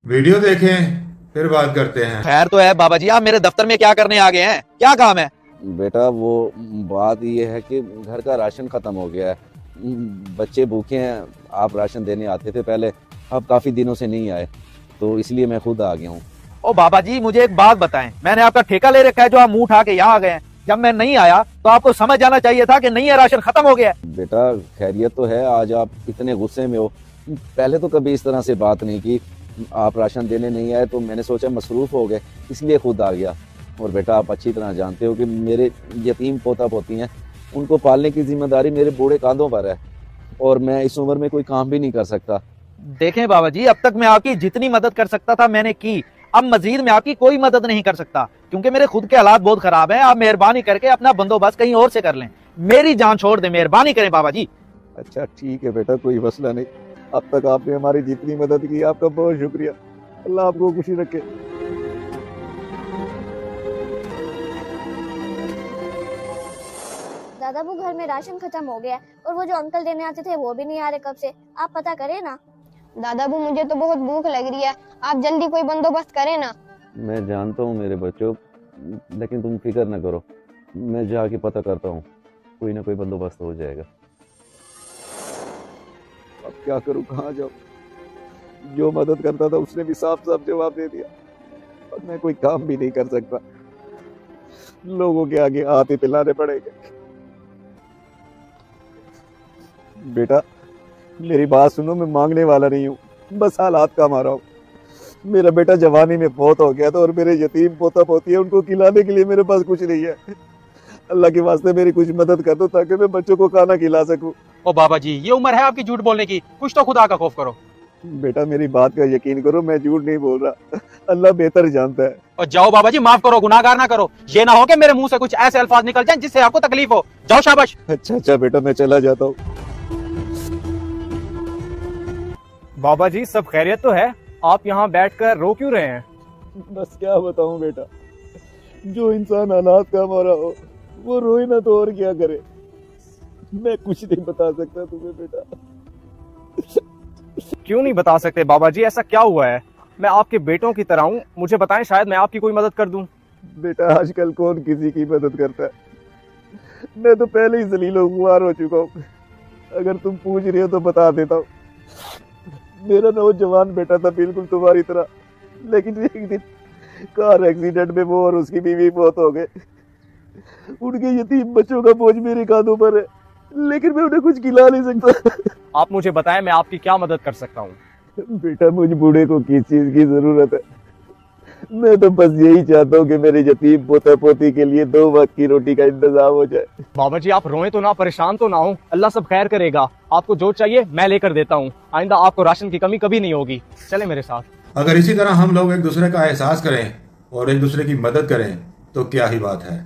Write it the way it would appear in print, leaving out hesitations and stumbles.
Video देखें फिर बात करते हैं। खैर तो है बाबा जी, आप मेरे दफ्तर में क्या करने आ गए हैं? क्या काम है? बेटा वो बात ये है कि घर का राशन खत्म हो गया है, बच्चे भूखे हैं। आप राशन देने आते थे पहले, अब काफी दिनों से नहीं आए, तो इसलिए मैं खुद आ गया हूँ। ओ बाबा जी, मुझे एक बात बताएं, मैंने आपका ठेका ले रखा है जो आप मुंह उठा के यहाँ आ गए हैं। जब मैं नहीं आया तो आपको समझ जाना चाहिए था कि नहीं है, राशन खत्म हो गया है। बेटा खैरियत तो है, आज आप इतने गुस्से में हो। पहले तो कभी इस तरह से बात नहीं की। आप राशन देने नहीं आए तो मैंने सोचा मसरूफ हो गए, इसलिए खुद आ गया। और बेटा आप अच्छी तरह जानते हो कि मेरे यतीम पोता पोती हैं, उनको पालने की जिम्मेदारी मेरे बूढ़े कांधों पर है, और मैं इस उम्र में कोई काम भी नहीं कर सकता। देखें बाबा जी, अब तक मैं आपकी जितनी मदद कर सकता था मैंने की। अब मजीद मैं आपकी कोई मदद नहीं कर सकता, क्योंकि मेरे खुद के हालात बहुत खराब हैं। आप मेहरबानी करके अपना बंदोबस्त कहीं और से कर लें, मेरी जान छोड़ दें, मेहरबानी करें बाबा जी। अच्छा ठीक है बेटा, कोई मसला नहीं। अब तक आपने हमारी जितनी मदद की, आपका बहुत शुक्रिया। अल्लाह आपको खुशी रखे। दादा वो घर में राशन खत्म हो गया है और वो जो अंकल देने आते थे वो भी नहीं आ रहे कब से। आप पता करें ना। दादाबू मुझे तो बहुत भूख लग रही है, आप जल्दी कोई बंदोबस्त करें ना। मैं जानता हूँ मेरे बच्चों, लेकिन तुम फिक्र न करो, मैं जाके पता करता हूँ, कोई ना कोई बंदोबस्त हो जाएगा। अब क्या करूँ, कहाँ जाऊँ? जो मदद करता था उसने भी साफ साफ जवाब दे दिया, और मैं कोई काम भी नहीं कर सकता। लोगों के आगे आते पिलाने पड़ेंगे। बेटा मेरी बात सुनो, मैं मांगने वाला नहीं हूँ, बस हालात का मारा हूँ। मेरा बेटा जवानी में बहुत हो गया था, और मेरे यतीम पोता पोती है, उनको खिलाने के लिए मेरे पास कुछ नहीं है। अल्लाह के वास्ते मेरी कुछ मदद कर दो, ताकि मैं बच्चों को खाना खिला सकूं। ओ बाबा जी, ये उम्र है आपकी झूठ बोलने की, कुछ तो खुदा का खौफ करो। बेटा मेरी बात का यकीन करो, मैं झूठ नहीं बोल रहा, अल्लाह बेहतर जानता है। और जाओ बाबा जी, माफ करो, गुनाहगार ना करो। ये ना हो कि मेरे मुंह से कुछ ऐसे अल्फाज निकल जाएं जिससे आपको तकलीफ हो। जाओ शाबाश। अच्छा बेटा, मैं चला जाता हूँ। बाबा जी सब खैरियत तो है? आप यहाँ बैठकर रो क्यों रहे हैं? बस क्या बताऊं बेटा, जो इंसान हालात का मारा हो वो रोए ना तो और क्या करे। मैं कुछ नहीं बता सकता तुम्हें बेटा। क्यों नहीं बता सकते बाबा जी, ऐसा क्या हुआ है? मैं आपके बेटों की तरह हूँ, मुझे बताएं, शायद मैं आपकी कोई मदद कर दूं। बेटा आजकल कौन किसी की मदद करता है, मैं तो पहले ही जलीलो खुआर हो चुका हूँ। अगर तुम पूछ रहे हो तो बता देता हूँ। मेरा नौजवान बेटा था बिल्कुल तुम्हारी तरह, लेकिन एक दिन कार एक्सीडेंट में वो और उसकी बीवी मौत हो गए। उनके यतीम बच्चों का बोझ मेरे कांधों पर है, लेकिन मैं उन्हें कुछ खिला नहीं सकता। आप मुझे बताएं, मैं आपकी क्या मदद कर सकता हूँ? बेटा मुझ बूढ़े को किस चीज की जरूरत है? मैं तो बस यही चाहता हूँ कि मेरे यतीम पोता पोती के लिए 2 वक्त की रोटी का इंतजाम हो जाए। बाबा जी आप रोएं तो ना, परेशान तो ना हो, अल्लाह सब खैर करेगा। आपको जो चाहिए मैं लेकर देता हूँ, आइंदा आपको राशन की कमी कभी नहीं होगी। चले मेरे साथ। अगर इसी तरह हम लोग एक दूसरे का एहसास करें और एक दूसरे की मदद करें तो क्या ही बात है।